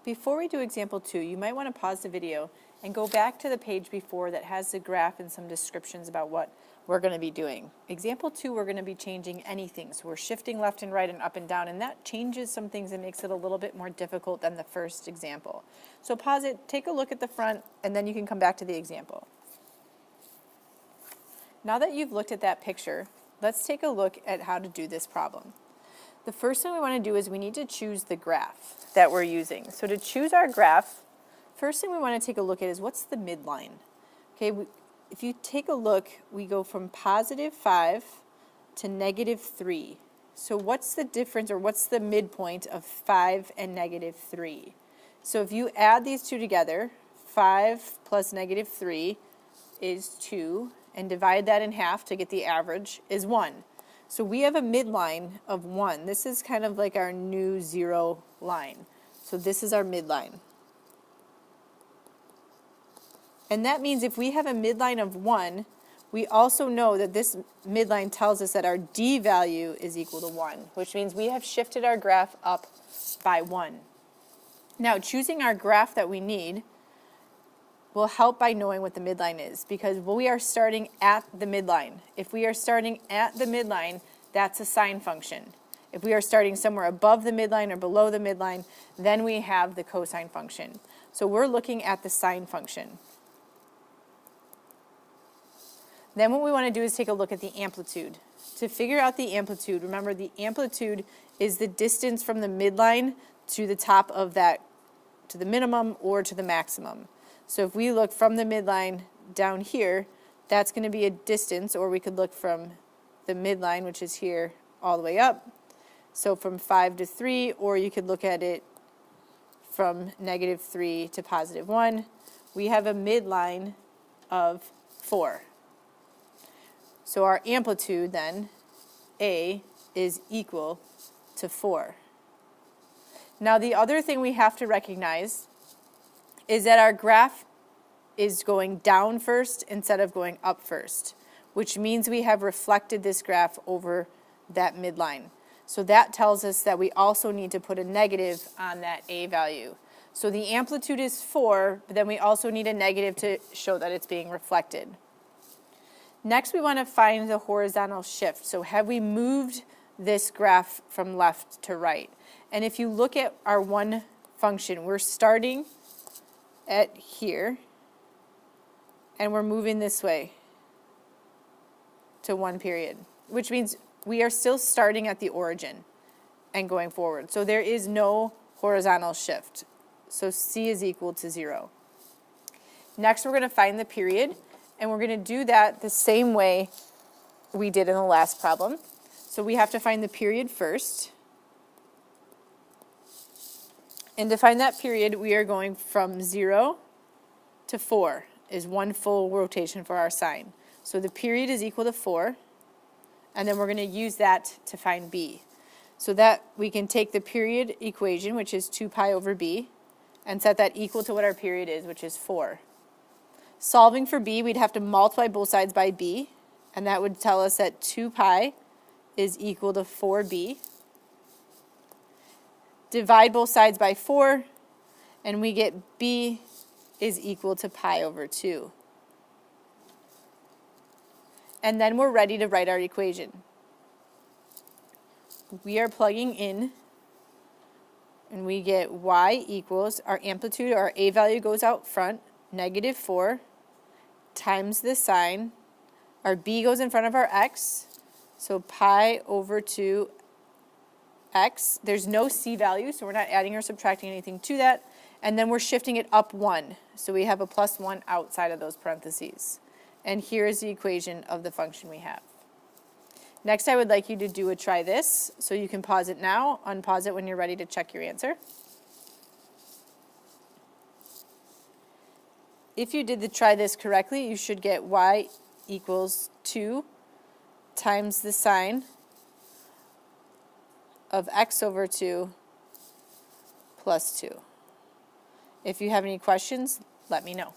Before we do example 2, you might want to pause the video and go back to the page before that has the graph and some descriptions about what we're going to be doing. Example 2, we're going to be changing anything. So we're shifting left and right and up and down, and that changes some things and makes it a little bit more difficult than the first example. So pause it, take a look at the front, and then you can come back to the example. Now that you've looked at that picture, let's take a look at how to do this problem. The first thing we want to do is we need to choose the graph that we're using. So to choose our graph, first thing we want to take a look at is what's the midline. Okay, if you take a look, we go from positive 5 to negative 3. So what's the difference, or what's the midpoint of 5 and negative 3? So if you add these two together, 5 plus negative 3 is 2, and divide that in half to get the average is 1. So we have a midline of 1. This is kind of like our new 0 line. So this is our midline. And that means if we have a midline of 1, we also know that this midline tells us that our D value is equal to 1, which means we have shifted our graph up by 1. Now, choosing our graph that we need will help by knowing what the midline is, because we are starting at the midline. If we are starting at the midline, that's a sine function. If we are starting somewhere above the midline or below the midline, then we have the cosine function. So we're looking at the sine function. Then what we want to do is take a look at the amplitude. To figure out the amplitude, remember the amplitude is the distance from the midline to the top of that, to the minimum or to the maximum. So if we look from the midline down here, that's going to be a distance, or we could look from the midline, which is here, all the way up. So from 5 to 3, or you could look at it from negative 3 to positive 1. We have a midline of 4. So our amplitude then, A, is equal to 4. Now the other thing we have to recognize is that our graph is going down first instead of going up first, which means we have reflected this graph over that midline. So that tells us that we also need to put a negative on that A value. So the amplitude is 4, but then we also need a negative to show that it's being reflected. Next, we want to find the horizontal shift. So have we moved this graph from left to right? And if you look at our one function, we're starting at here, and we're moving this way to 1 period, which means we are still starting at the origin and going forward. So there is no horizontal shift. So C is equal to 0. Next, we're going to find the period, and we're going to do that the same way we did in the last problem. So we have to find the period first. And to find that period, we are going from 0 to 4 is 1 full rotation for our sine. So the period is equal to 4, and then we're going to use that to find B. So that we can take the period equation, which is 2 pi over B, and set that equal to what our period is, which is 4. Solving for B, we'd have to multiply both sides by B, and that would tell us that 2 pi is equal to 4B. Divide both sides by 4, and we get B is equal to pi over 2. And then we're ready to write our equation. We are plugging in, and we get y equals, our amplitude, our A value goes out front, negative 4 times the sine. Our B goes in front of our x, so pi over 2 x. There's no C value, so we're not adding or subtracting anything to that. And then we're shifting it up 1. So we have a plus 1 outside of those parentheses. And here is the equation of the function we have. Next, I would like you to do a try this. So you can pause it now, unpause it when you're ready to check your answer. If you did the try this correctly, you should get y equals 2 times the sine of x over 2 plus 2. If you have any questions, let me know.